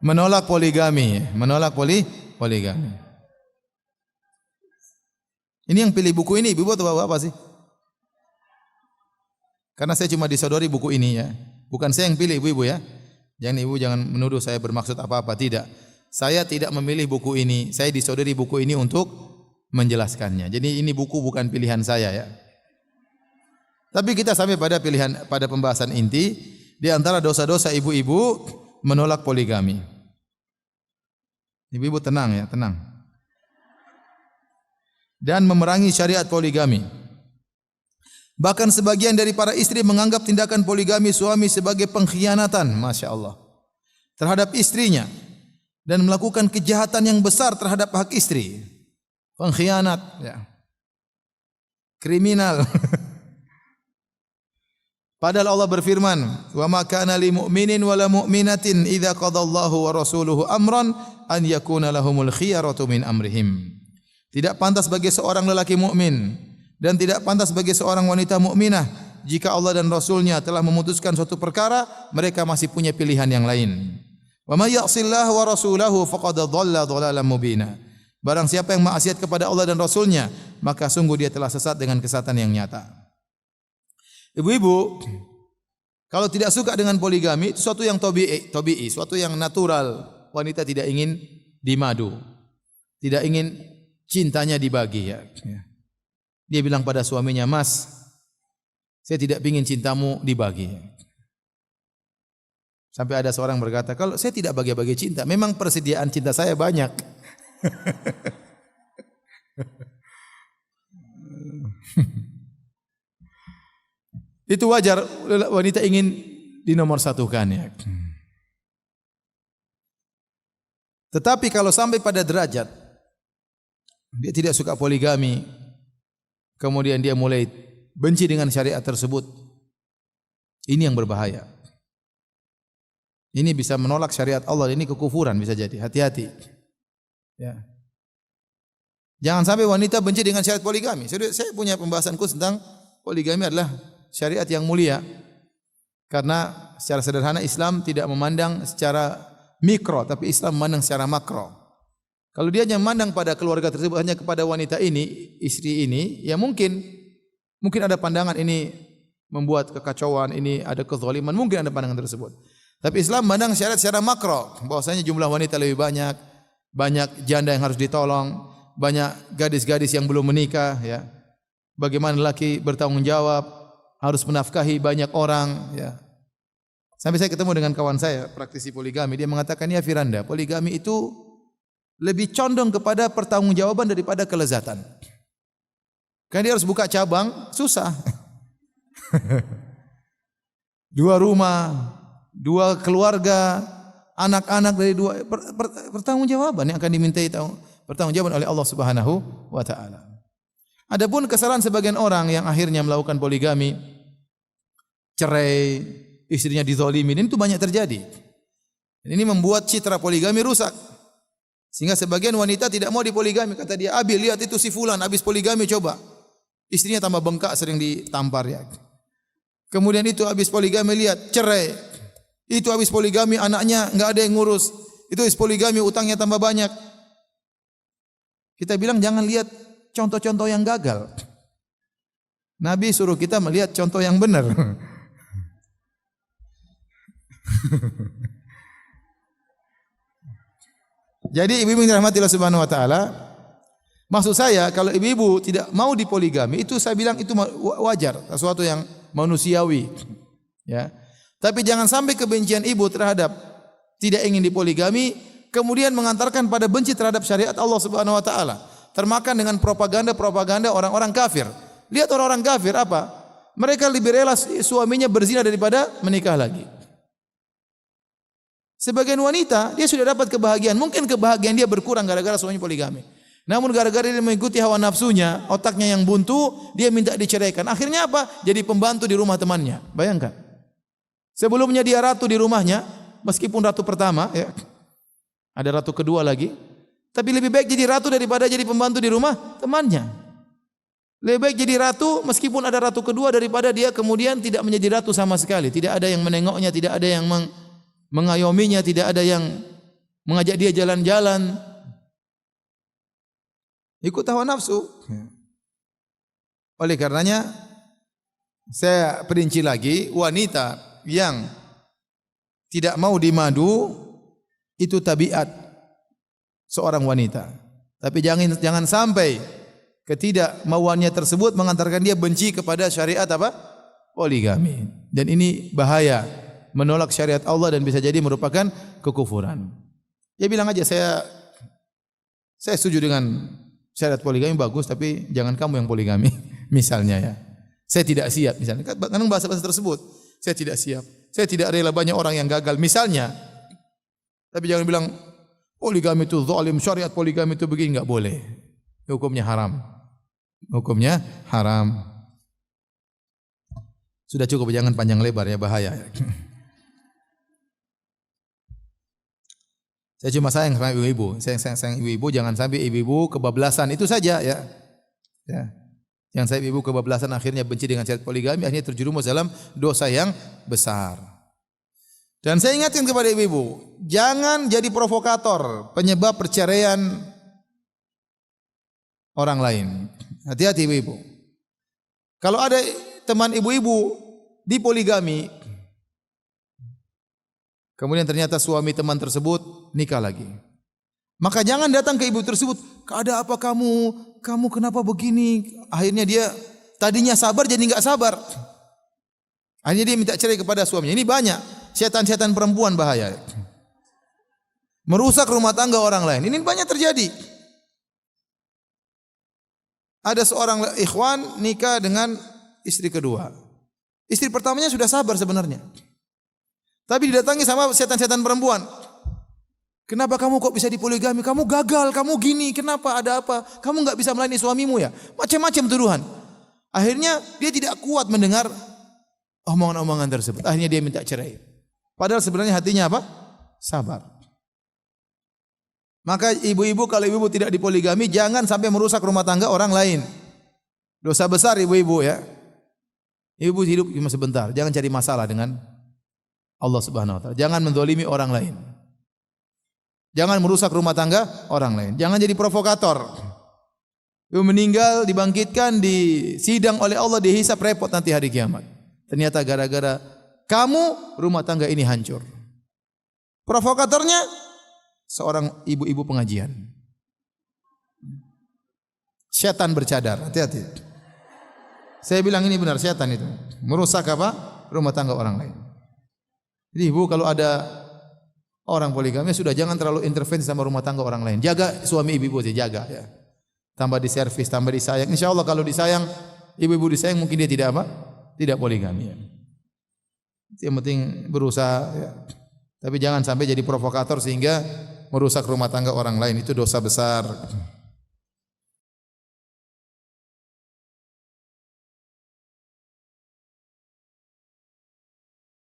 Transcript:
menolak poligami, menolak poligami. Ini yang pilih buku ini, ibu atau bapak sih? Karena saya cuma disodori buku ini ya. Bukan saya yang pilih ibu-ibu ya. Jangan menuduh saya bermaksud apa-apa, tidak. Saya tidak memilih buku ini, saya disodori buku ini untuk menjelaskannya. Jadi ini buku bukan pilihan saya ya. Tapi kita sampai pada pembahasan inti di antara dosa-dosa ibu-ibu menolak poligami. Ibu-ibu tenang ya, tenang. Dan memerangi syariat poligami. Bahkan sebagian dari para istri menganggap tindakan poligami suami sebagai pengkhianatan, Masya Allah, terhadap istrinya dan melakukan kejahatan yang besar terhadap hak istri. Pengkhianat, ya. Kriminal. Padahal Allah berfirman, "Wa ma kana lil mu'minin wala mu'minatin idza qadallahu wa rasuluhu amran an yakuna lahumul khiyaratu min amrihim." Tidak pantas bagi seorang lelaki mukmin dan tidak pantas bagi seorang wanita mukminah jika Allah dan Rasulnya telah memutuskan suatu perkara, mereka masih punya pilihan yang lain. Wa may ya'sillaha wa rasulahu faqad dhalla dhalalan mubina. Barang siapa yang maksiat kepada Allah dan Rasulnya, maka sungguh dia telah sesat dengan kesesatan yang nyata. Ibu-ibu, kalau tidak suka dengan poligami, itu suatu yang tabi'i, suatu yang natural. Wanita tidak ingin dimadu, tidak ingin cintanya dibagi. Ya. Dia bilang pada suaminya, "Mas, saya tidak ingin cintamu dibagi." Sampai ada seorang berkata, "Kalau saya tidak bagi-bagi cinta, memang persediaan cinta saya banyak." Itu wajar wanita ingin dinomorsatukan ya. Tetapi kalau sampai pada derajat dia tidak suka poligami, kemudian dia mulai benci dengan syariat tersebut, ini yang berbahaya. Ini bisa menolak syariat Allah, ini kekufuran bisa jadi. Hati-hati. Ya. Jangan sampai wanita benci dengan syariat poligami. Saya punya pembahasan khusus tentang poligami adalah syariat yang mulia. Karena secara sederhana Islam tidak memandang secara mikro, tapi Islam memandang secara makro. Kalau dia hanya memandang pada keluarga tersebut, hanya kepada wanita ini, istri ini, ya mungkin ada pandangan ini membuat kekacauan, ini ada kezaliman, mungkin ada pandangan tersebut. Tapi Islam memandang syariat secara makro, bahwasanya jumlah wanita lebih banyak janda yang harus ditolong, banyak gadis-gadis yang belum menikah, ya. Bagaimana lelaki bertanggung jawab, harus menafkahi banyak orang, ya. Sampai saya ketemu dengan kawan saya, praktisi poligami, dia mengatakan, "Ya Firanda, poligami itu lebih condong kepada pertanggungjawaban daripada kelezatan." Kan dia harus buka cabang, susah. 2 rumah, 2 keluarga, anak-anak dari 2 pertanggungjawaban yang akan dimintai pertanggungjawaban oleh Allah Subhanahu wa taala. Adapun kesalahan sebagian orang yang akhirnya melakukan poligami, cerai, istrinya dizalimin, itu banyak terjadi. Ini membuat citra poligami rusak. Sehingga sebagian wanita tidak mau dipoligami, kata dia, "Abi, lihat itu si fulan habis poligami, coba." Istrinya tambah bengkak, sering ditampar ya. Kemudian itu habis poligami, lihat cerai. Itu habis poligami, anaknya enggak ada yang ngurus. Itu habis poligami, utangnya tambah banyak. Kita bilang jangan lihat contoh-contoh yang gagal. Nabi suruh kita melihat contoh yang benar. Jadi ibu-ibu yang dirahmati Allah Subhanahu wa taala, maksud saya kalau ibu-ibu tidak mau dipoligami, itu saya bilang itu wajar, sesuatu yang manusiawi, ya. Tapi jangan sampai kebencian ibu terhadap tidak ingin dipoligami kemudian mengantarkan pada benci terhadap syariat Allah Subhanahu wa taala. Termakan dengan propaganda orang-orang kafir. Lihat orang-orang kafir apa? Mereka lebih rela suaminya berzina daripada menikah lagi. Sebagian wanita, dia sudah dapat kebahagiaan. Mungkin kebahagiaan dia berkurang gara-gara suaminya poligami. Namun gara-gara dia mengikuti hawa nafsunya, otaknya yang buntu, dia minta diceraikan. Akhirnya apa? Jadi pembantu di rumah temannya. Bayangkan. Sebelumnya dia ratu di rumahnya, meskipun ratu pertama, ya. Ada ratu kedua lagi. Tapi lebih baik jadi ratu daripada jadi pembantu di rumah temannya. Lebih baik jadi ratu meskipun ada ratu kedua daripada dia kemudian tidak menjadi ratu sama sekali. Tidak ada yang menengoknya, tidak ada yang mengayominya, tidak ada yang mengajak dia jalan-jalan, ikut hawa nafsu. Oleh karenanya saya perinci lagi, wanita yang tidak mau dimadu itu tabiat seorang wanita. Tapi jangan sampai ketidakmauannya tersebut mengantarkan dia benci kepada syariat apa? Poligami. Dan ini bahaya, menolak syariat Allah dan bisa jadi merupakan kekufuran. Ya bilang aja saya setuju dengan syariat poligami bagus, tapi jangan kamu yang poligami. Misalnya ya. Saya tidak siap misalnya. Kadang bahasa-bahasa tersebut. Saya tidak siap. Saya tidak rela banyak orang yang gagal misalnya. Tapi jangan bilang poligami itu zalim, syariat poligami itu begini, enggak boleh. Hukumnya haram. Hukumnya haram. Sudah cukup, jangan panjang lebar ya, bahaya. Saya cuma sayang sama ibu-ibu. Sayang ibu-ibu, jangan sampai ibu-ibu kebablasan, itu saja ya. Ya. Yang saya ibu kebablasan akhirnya benci dengan syariat poligami, akhirnya terjerumus dalam dosa yang besar. Dan saya ingatkan kepada ibu-ibu, jangan jadi provokator, penyebab perceraian orang lain. Hati-hati ibu-ibu. Kalau ada teman ibu-ibu di poligami, kemudian ternyata suami teman tersebut nikah lagi, maka jangan datang ke ibu tersebut, "Ada apa kamu? Kamu kenapa begini?" Akhirnya dia tadinya sabar jadi enggak sabar. Akhirnya dia minta cerai kepada suaminya. Ini banyak setan-setan perempuan bahaya. Merusak rumah tangga orang lain. Ini banyak terjadi. Ada seorang ikhwan nikah dengan istri kedua. Istri pertamanya sudah sabar sebenarnya. Tapi didatangi sama setan-setan perempuan. "Kenapa kamu kok bisa dipoligami? Kamu gagal, kamu gini, kenapa, ada apa? Kamu enggak bisa melayani suamimu ya?" Macam-macam tuduhan. Akhirnya dia tidak kuat mendengar omongan-omongan tersebut. Akhirnya dia minta cerai. Padahal sebenarnya hatinya apa? Sabar. Maka ibu-ibu, kalau ibu-ibu tidak dipoligami, jangan sampai merusak rumah tangga orang lain. Dosa besar ibu-ibu ya. Ibu hidup cuma sebentar, jangan cari masalah dengan Allah Subhanahu wa taala. Jangan menzalimi orang lain. Jangan merusak rumah tangga orang lain. Jangan jadi provokator. Ibu meninggal, dibangkitkan, disidang oleh Allah, dihisap, repot nanti hari kiamat. Ternyata gara-gara kamu rumah tangga ini hancur. Provokatornya seorang ibu-ibu pengajian. Setan bercadar, hati-hati. Saya bilang ini benar, setan itu merusak apa? Rumah tangga orang lain. Jadi ibu kalau ada orang poligami sudah jangan terlalu intervensi sama rumah tangga orang lain. Jaga suami ibu-ibu saja, jaga ya. Tambah di servis, tambah disayang. Insyaallah kalau disayang, ibu-ibu disayang mungkin dia tidak apa? Tidak poligami ya. Yang penting berusaha ya. Tapi jangan sampai jadi provokator sehingga merusak rumah tangga orang lain, itu dosa besar.